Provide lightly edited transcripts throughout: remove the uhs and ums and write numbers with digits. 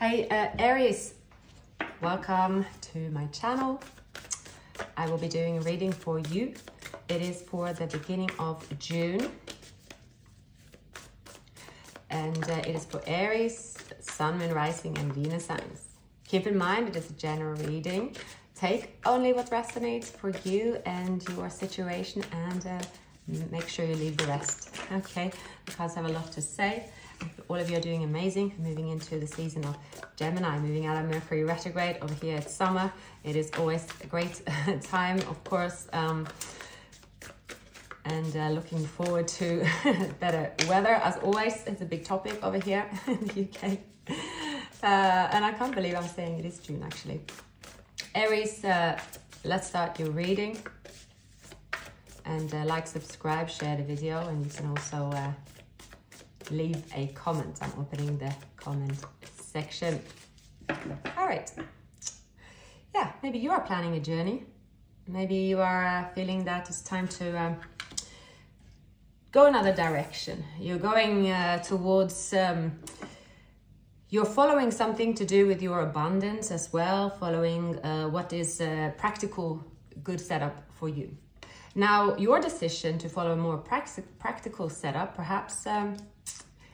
Hey Aries, welcome to my channel. I will be doing a reading for you. It is for the beginning of June. And it is for Aries, Sun, Moon, Rising and Venus signs. Keep in mind it is a general reading. Take only what resonates for you and your situation, and make sure you leave the rest, okay? Because I have a lot to say. All of you are doing amazing. Moving into the season of Gemini, moving out of Mercury retrograde. Over here it's summer. It is always a great time, of course, and looking forward to better weather. As always, it's a big topic over here in the UK. And I can't believe I'm saying it is June, actually. Aries, let's start your reading. And like, subscribe, share the video, and you can also leave a comment. I'm opening the comment section. All right. Yeah, maybe you are planning a journey. Maybe you are feeling that it's time to go another direction. You're going towards, you're following something to do with your abundance as well, following what is a practical, good setup for you. Now, your decision to follow a more practical setup perhaps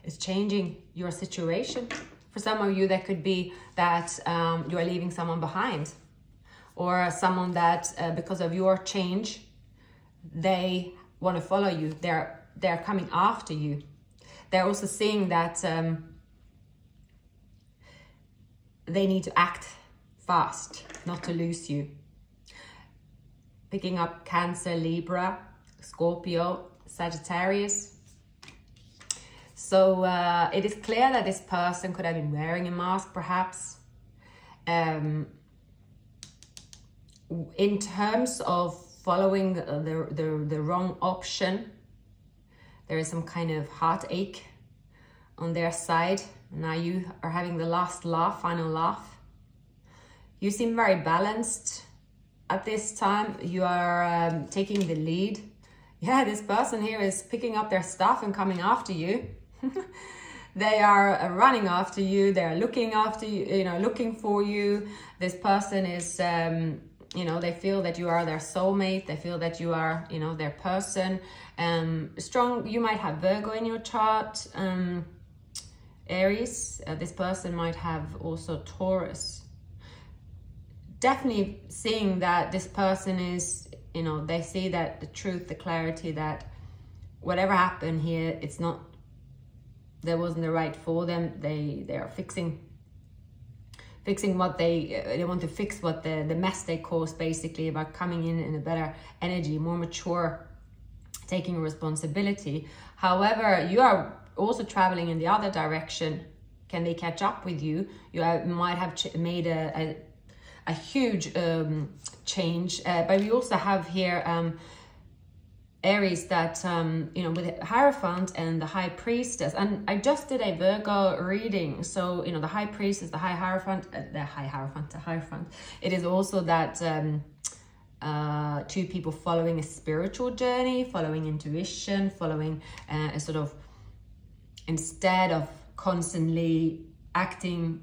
is changing your situation. For some of you, that could be that you are leaving someone behind, or someone that because of your change, they want to follow you. They're coming after you. They're also seeing that they need to act fast, not to lose you. Picking up Cancer, Libra, Scorpio, Sagittarius. So it is clear that this person could have been wearing a mask, perhaps. In terms of following the wrong option, there is some kind of heartache on their side. Now you are having the last laugh, final laugh. You seem very balanced. At this time, you are taking the lead. Yeah, this person here is picking up their stuff and coming after you. They are running after you. They're looking after you, looking for you. This person is, they feel that you are their soulmate. They feel that you are, their person. Strong, you might have Virgo in your chart. Aries, this person might have also Taurus. Definitely seeing that this person is, they see that the truth, the clarity that whatever happened here, it's not, that wasn't the right for them. They are fixing what they want to fix, what the mess they caused, basically, about coming in a better energy, more mature, taking responsibility. However, you are also traveling in the other direction. Can they catch up with you? You might have made a huge change, but we also have here Aries that with the Hierophant and the High Priestess. And I just did a Virgo reading, so the High Priestess, the Hierophant. It is also that two people following a spiritual journey, following intuition, following a sort of, instead of constantly acting,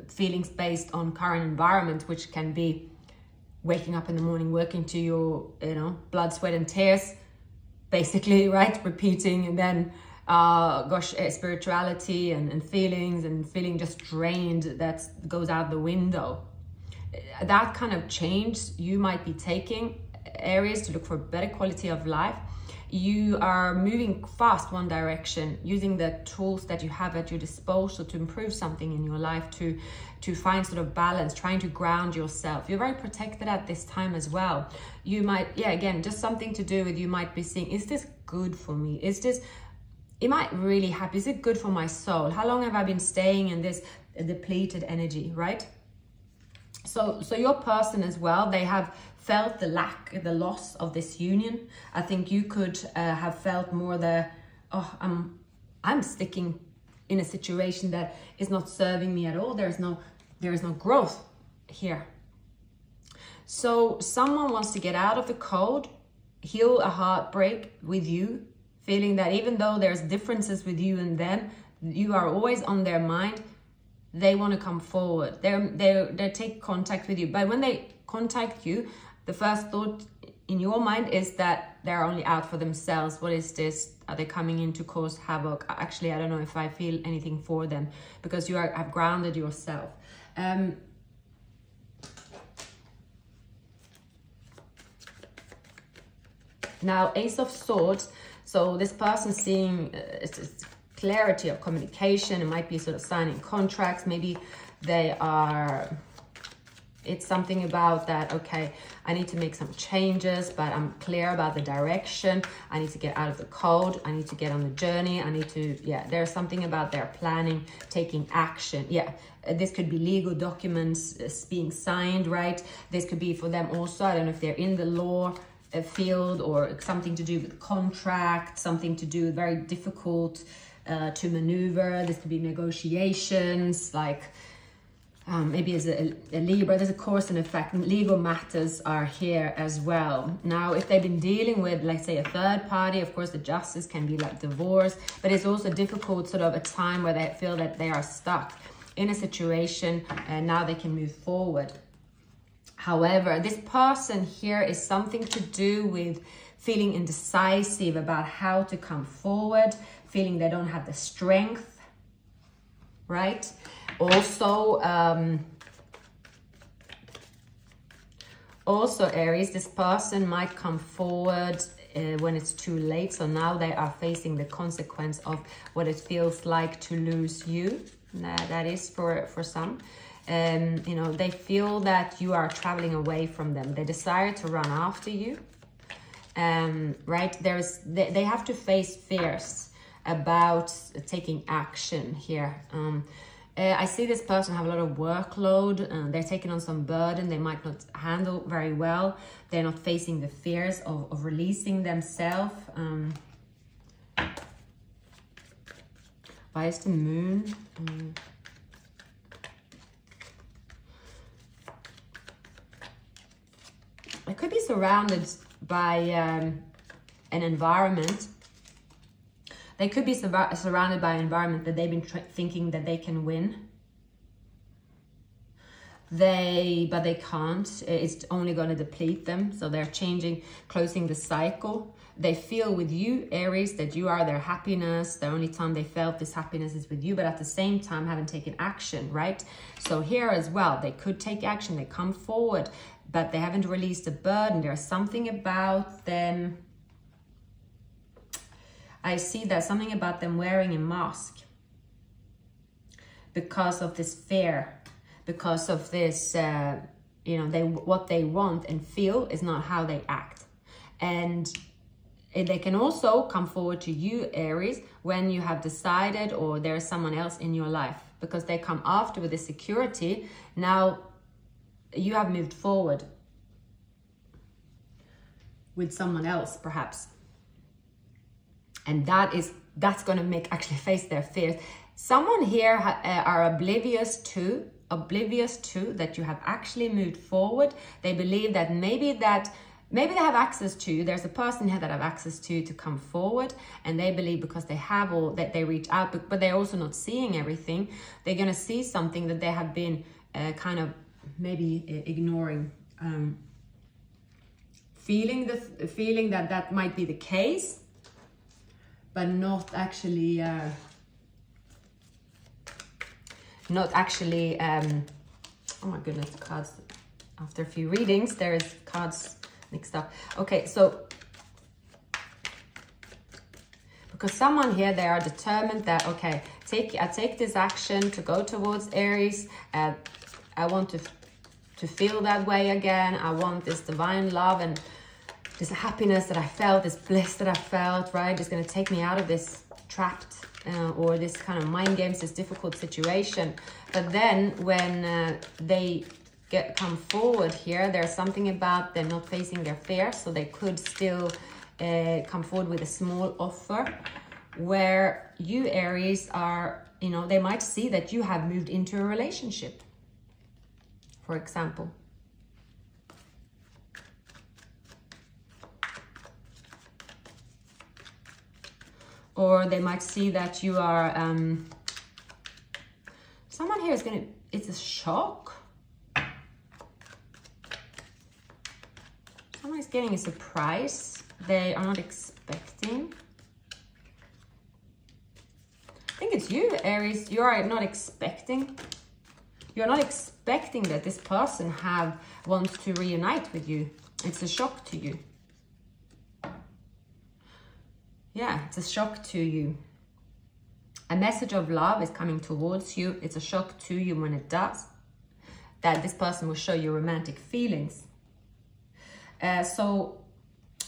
feelings based on current environment, which can be waking up in the morning, working to your, blood, sweat and tears, basically, right? Repeating, and then, spirituality and feelings, and feeling just drained, that goes out the window. That kind of change you might be taking, Aries, to look for better quality of life. You are moving fast one direction, using the tools that you have at your disposal to improve something in your life, to find sort of balance, trying to ground yourself. You're very protected at this time as well. You might, again, just something to do with, you might be seeing, is this good for me? Am I really happy? Is it good for my soul? How long have I been staying in this depleted energy, right? So your person as well, they have felt the loss of this union. I think you could have felt more I'm sticking in a situation that is not serving me at all. There is no growth here. So someone wants to get out of the code, heal a heartbreak with you, feeling that even though there's differences with you and them, you are always on their mind. they want to come forward. They take contact with you. But when they contact you, the first thought in your mind is that they're only out for themselves. What is this? Are they coming in to cause havoc? Actually, I don't know if I feel anything for them, because you have grounded yourself. Now, Ace of Swords. So this person seeing it's clarity of communication. It might be sort of signing contracts. Maybe they are, it's something about that, okay, I need to make some changes, but I'm clear about the direction. I need to get out of the cold. I need to get on the journey. I need to, yeah, there's something about their planning, taking action. Yeah, this could be legal documents being signed, right? This could be for them also, I don't know if they're in the law field, or something to do with contract, something to do with very difficult to maneuver. This could be negotiations, like maybe as a Libra, there's a cause and effect. Legal matters are here as well. Now, if they've been dealing with, let's say, a third party, of course, the justice can be like divorce, but it's also difficult, sort of a time where they feel that they are stuck in a situation, and now they can move forward. However, this person here is something to do with feeling indecisive about how to come forward, feeling they don't have the strength, right? Also, Aries, this person might come forward when it's too late. So now they are facing the consequence of what it feels like to lose you. That is for some. You know, they feel that you are traveling away from them. They desire to run after you. Right? They have to face fears about taking action here. I see this person have a lot of workload. They're taking on some burden they might not handle very well. They're not facing the fears of releasing themselves. Why is the moon? I could be surrounded by an environment. They could be surrounded by an environment that they've been thinking that they can win. But they can't. It's only going to deplete them. So they're closing the cycle. They feel with you, Aries, that you are their happiness. The only time they felt this happiness is with you, but at the same time haven't taken action, right? So here as well, they could take action. They come forward, but they haven't released the burden. There's something about them. I see that something about them wearing a mask because of this fear, because of this, you know, what they want and feel is not how they act. And they can also come forward to you, Aries, when you have decided, or there's someone else in your life, because they come after with the security. Now you have moved forward with someone else, perhaps. And that's going to make actually face their fears. Someone here are oblivious to that you have actually moved forward. They believe that maybe they have access to, there's a person here that have access to come forward, and they believe because they have all that, they reach out, but they're also not seeing everything. They're going to see something that they have been kind of maybe ignoring, feeling that might be the case, but not actually oh my goodness, the cards, after a few readings there is cards mixed up. Okay, so because someone here, they are determined that, okay, I take this action to go towards Aries. I want to feel that way again. I want this divine love and this happiness that I felt, this bliss that I felt, right? It's going to take me out of this trapped or this kind of mind games, this difficult situation. But then when they come forward here, there's something about them not facing their fears, so they could still come forward with a small offer where you, Aries, are, you know, they might see that you have moved into a relationship, for example. Or they might see that you are Someone here is going to, it's a shock. Someone is getting a surprise they are not expecting. I think it's you, Aries. You are not expecting. You're not expecting that this person wants to reunite with you. It's a shock to you. Yeah, it's a shock to you. A message of love is coming towards you. It's a shock to you when it does. That this person will show you romantic feelings. So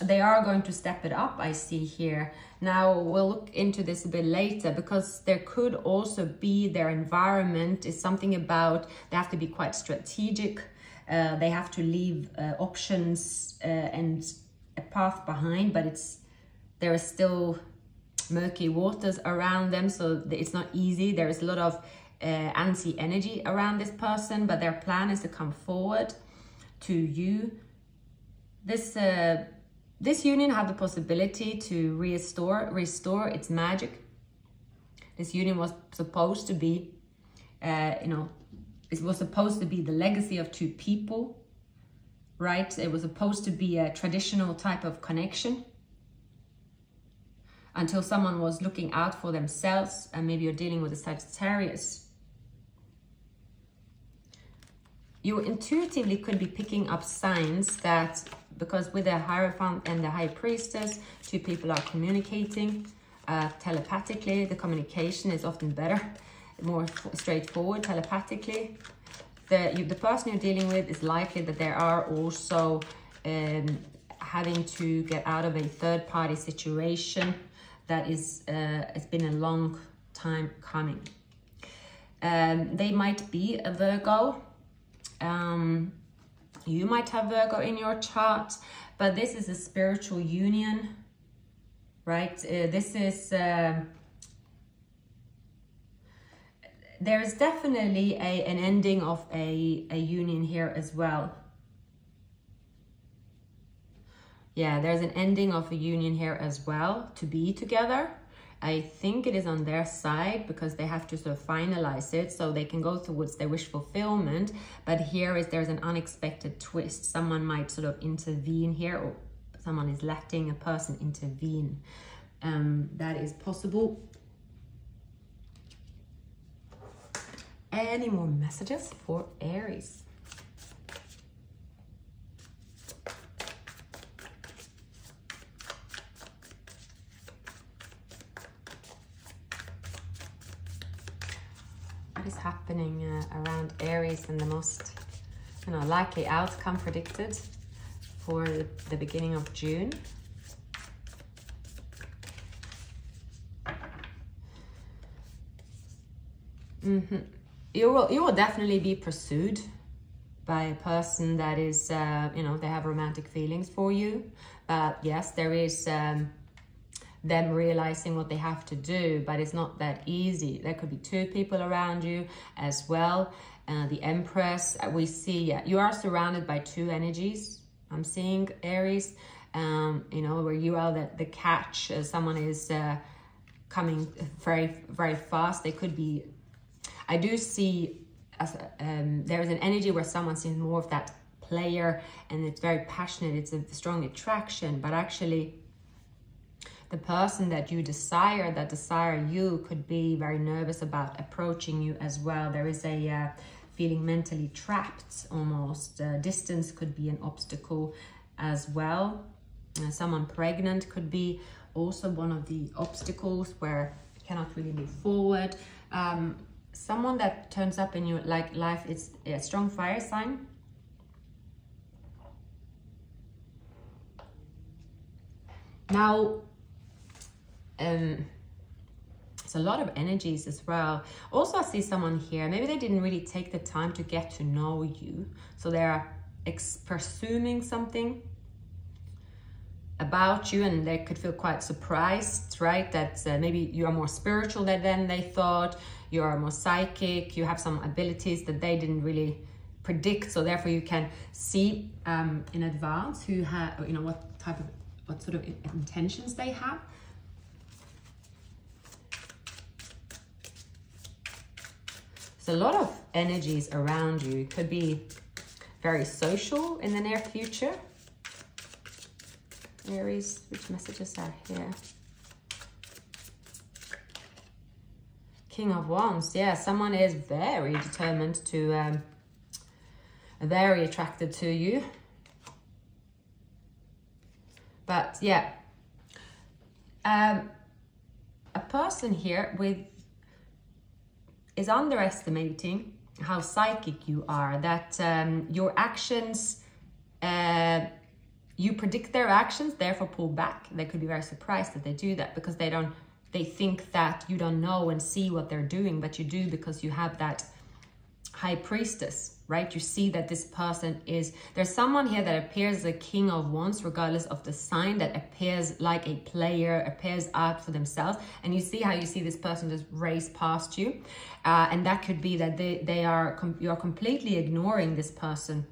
they are going to step it up, I see here. Now, we'll look into this a bit later, because there could also be their environment is something about, they have to be quite strategic. They have to leave options and a path behind, but there is still murky waters around them, so it's not easy. There is a lot of antsy energy around this person, but their plan is to come forward to you. This union had the possibility to restore its magic. This union was supposed to be, it was supposed to be the legacy of two people, right? It was supposed to be a traditional type of connection until someone was looking out for themselves, and maybe you're dealing with a Sagittarius. You intuitively could be picking up signs that, because with the Hierophant and the High Priestess, two people are communicating telepathically. The communication is often better, more straightforward telepathically. The person you're dealing with is likely that they are also having to get out of a third-party situation that is, it's been a long time coming. They might be a Virgo. You might have Virgo in your chart, but this is a spiritual union, right? This is, there is definitely an ending of a union here as well. Yeah, there's an ending of a union here as well, to be together. I think it is on their side, because they have to sort of finalize it so they can go towards their wish fulfillment. But there's an unexpected twist. Someone might sort of intervene here, or someone is letting a person intervene. That is possible. Any more messages for Aries? What is happening around Aries, and the most likely outcome predicted for the beginning of June? You will definitely be pursued by a person that is, they have romantic feelings for you. But yes, there is them realizing what they have to do, but it's not that easy. There could be two people around you as well. The Empress, we see you are surrounded by two energies. I'm seeing Aries, where you are the catch. Someone is coming very, very fast. They could be, I do see there is an energy where someone seems more of that player, and it's very passionate. It's a strong attraction, but actually the person that you desire, that desire you, could be very nervous about approaching you as well. There is a feeling mentally trapped almost. Distance could be an obstacle as well. Someone pregnant could be also one of the obstacles where you cannot really move forward. Someone that turns up in your life is a strong fire sign. Now, it's a lot of energies as well. Also, I see someone here, maybe they didn't really take the time to get to know you. So they're presuming something about you, and they could feel quite surprised, right? That maybe you are more spiritual than they thought. You are more psychic. You have some abilities that they didn't really predict. So therefore you can see in advance who what sort of intentions they have. So a lot of energies around you. Could be very social in the near future. Aries, which messages are here? King of Wands. Yeah, someone is very determined to, very attracted to you. But yeah, a person here is underestimating how psychic you are, that your actions, you predict their actions, therefore pull back. They could be very surprised that they do that because they think that you don't know and see what they're doing, but you do because you have that high priestess, right? You see that this person there's someone here that appears as a king of wands, regardless of the sign, that appears like a player, appears out for themselves. And you see how you see this person just race past you. And that could be that you're completely ignoring this person.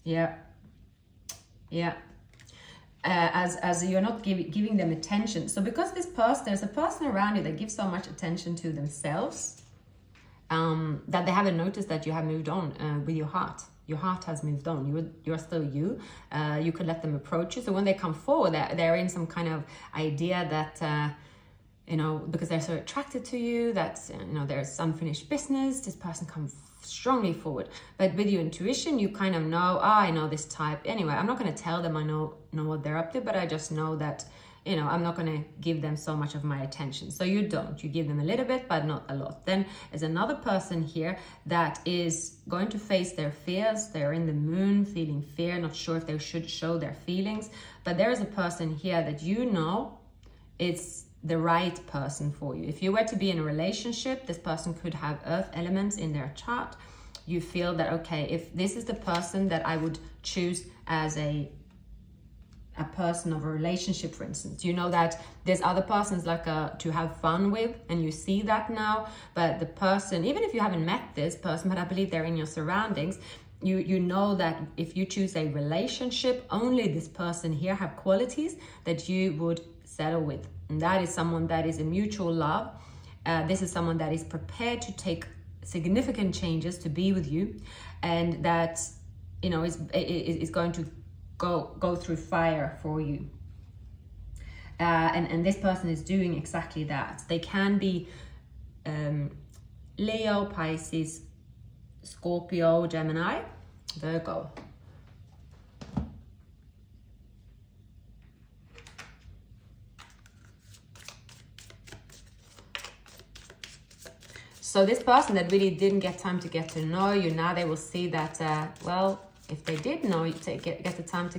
Yeah. Yeah. As you're not giving them attention. So because there's a person around you that gives so much attention to themselves, that they haven't noticed that you have moved on with your heart. Your heart has moved on. You're still you. You could let them approach you. So when they come forward, they're in some kind of idea that, you know, because they're so attracted to you, that, you know, there's unfinished business. This person comes strongly forward. But with your intuition, you kind of know, I know this type. Anyway, I'm not going to tell them I know what they're up to, but I just know that, you know, I'm not going to give them so much of my attention. So you give them a little bit, but not a lot. Then there's another person here that is going to face their fears. They're in the moon, feeling fear, not sure if they should show their feelings. But there is a person here that you know it's the right person for you. If you were to be in a relationship, this person could have earth elements in their chart. You feel that, okay, if this is the person that I would choose as a person of a relationship, for instance, you know that there's other persons like to have fun with, and you see that now. But the person, even if you haven't met this person, but I believe they're in your surroundings, you know that if you choose a relationship, only this person here have qualities that you would settle with. And that is someone that is a mutual love. This is someone that is prepared to take significant changes to be with you, and that, you know, is going to go through fire for you. And this person is doing exactly that. They can be Leo, Pisces, Scorpio, Gemini, Virgo. So this person that really didn't get time to get to know you, now they will see that, well, if they did know you, took the time to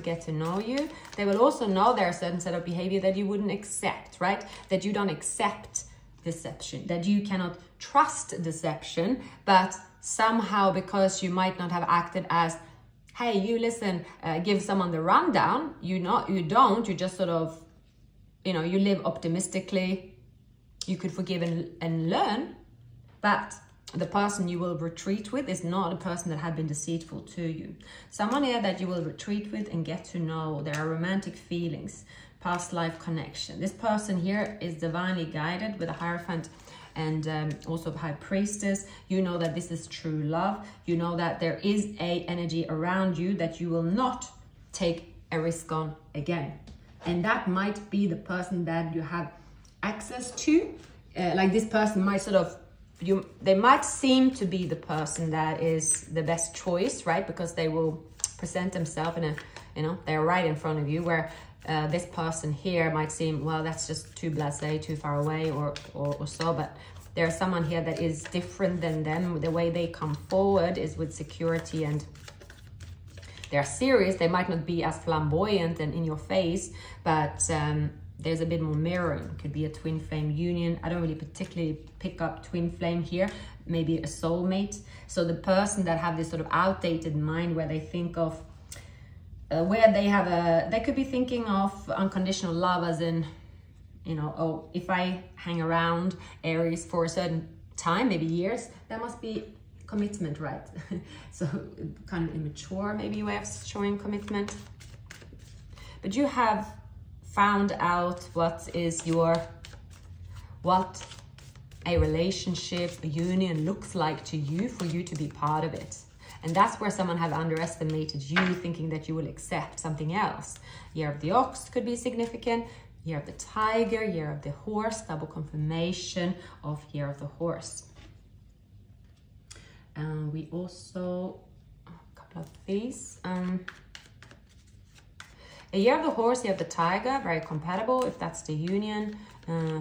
get to know you, they will also know there are a certain set of behavior that you wouldn't accept, right? That you don't accept deception, that you cannot trust deception, but somehow, because you might not have acted as, hey, you listen, give someone the rundown, you just sort of, you know, you live optimistically. You could forgive and learn, but the person you will retreat with is not a person that had been deceitful to you. Someone here that you will retreat with and get to know. There are romantic feelings, past life connection. This person here is divinely guided with a Hierophant and also a High Priestess. You know that this is true love. You know that there is a energy around you that you will not take a risk on again. And that might be the person that you have access to. Like this person might sort of, they might seem to be the person that is the best choice, right? Because they will present themselves in a, you know, they're right in front of you, where this person here might seem, well, that's just too blasé, too far away or so. But there's someone here that is different than them. The way they come forward is with security, and they're serious. They might not be as flamboyant and in your face, but there's a bit more mirroring. Could be a twin flame union. I don't really particularly pick up twin flame here. Maybe a soulmate. So the person that have this sort of outdated mind where they think of, they could be thinking of unconditional love as in, you know, oh, if I hang around Aries for a certain time, maybe years, that must be commitment, right? So kind of immature, maybe way of showing commitment. But you have found out what a relationship, a union looks like to you for you to be part of it. And that's where someone have underestimated you, thinking that you will accept something else. Year of the Ox could be significant. Year of the Tiger, Year of the Horse, double confirmation of Year of the Horse. We also, a couple of these. A Year of the Horse, Year of the Tiger, very compatible if that's the union.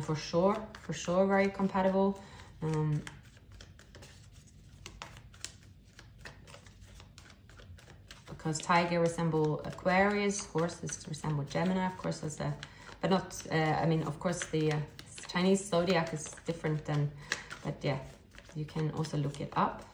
For sure, very compatible. Because Tiger resemble Aquarius, horses resemble Gemini, of course, but not, I mean, of course, the Chinese zodiac is different than, but yeah, you can also look it up.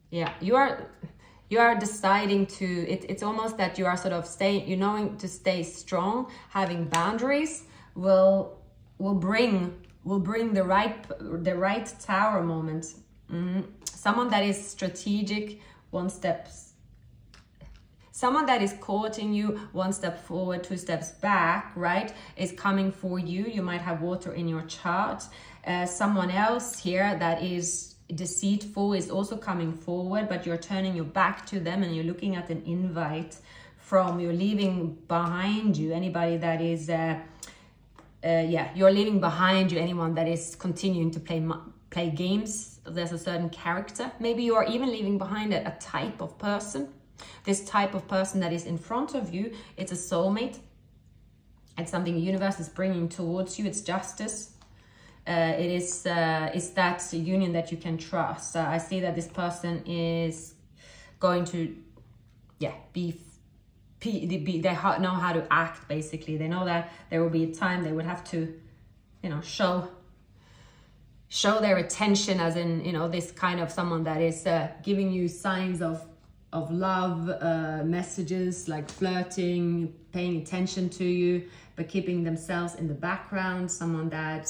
Yeah, you are deciding to, it's almost that you are sort of you're knowing to stay strong. Having boundaries will bring the right tower moment. Someone that is strategic, someone that is courting you, 1 step forward, 2 steps back, right, is coming for you. You might have water in your chart. Someone else here that is deceitful is also coming forward, but you're turning your back to them and you're looking at an invite from, you're leaving behind you anybody that is, you're leaving behind you anyone that is continuing to play games. There's a certain character. Maybe you are even leaving behind a type of person. This type of person that is in front of you, it's a soulmate. It's something the universe is bringing towards you. It's justice. It's that union that you can trust. I see that this person is going to, they know how to act, basically. They know that there will be a time they would have to, show their attention, as in, this kind of someone that is giving you signs of love, messages like flirting, paying attention to you, but keeping themselves in the background. Someone that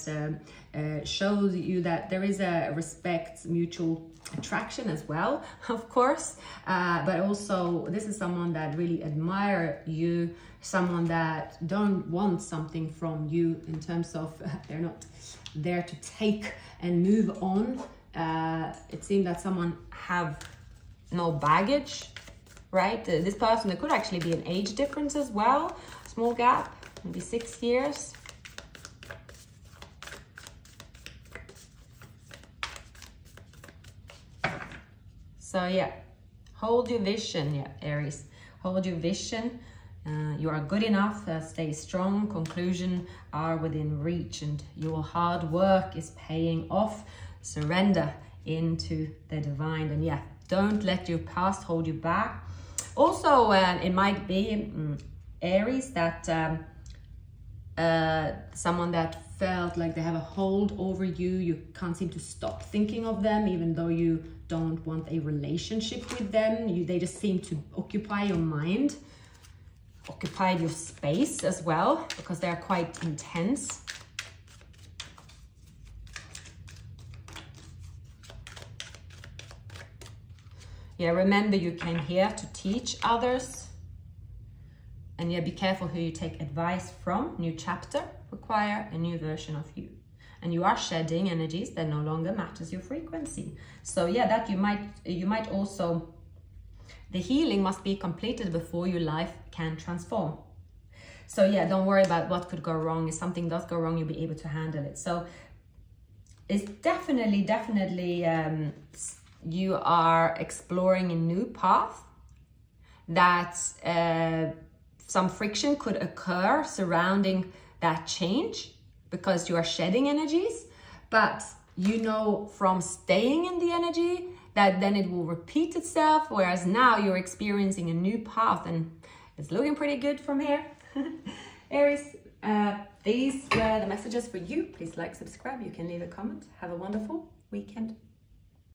shows you that there is a respect, mutual attraction as well, of course. But also, this is someone that really admire you, someone that don't want something from you in terms of they're not there to take and move on. It seems that someone have no baggage, right? This person, there could actually be an age difference as well, small gap, maybe 6 years. So yeah, hold your vision, Aries, hold your vision. You are good enough, stay strong, conclusion are within reach, and your hard work is paying off. Surrender into the divine, and don't let your past hold you back. Also, it might be Aries that someone that felt like they have a hold over you. You can't seem to stop thinking of them, even though you don't want a relationship with them. They just seem to occupy your mind, occupy your space as well, because they're quite intense. Yeah, remember you came here to teach others. And be careful who you take advice from. New chapter require a new version of you. And you are shedding energies that no longer matches your frequency. So that you might also, the healing must be completed before your life can transform. So don't worry about what could go wrong. If something does go wrong, you'll be able to handle it. So it's definitely, you are exploring a new path that some friction could occur surrounding that change because you are shedding energies, but from staying in the energy that then it will repeat itself, whereas now you're experiencing a new path and it's looking pretty good from here. Aries, these were the messages for you. Please like, subscribe. You can leave a comment. Have a wonderful weekend.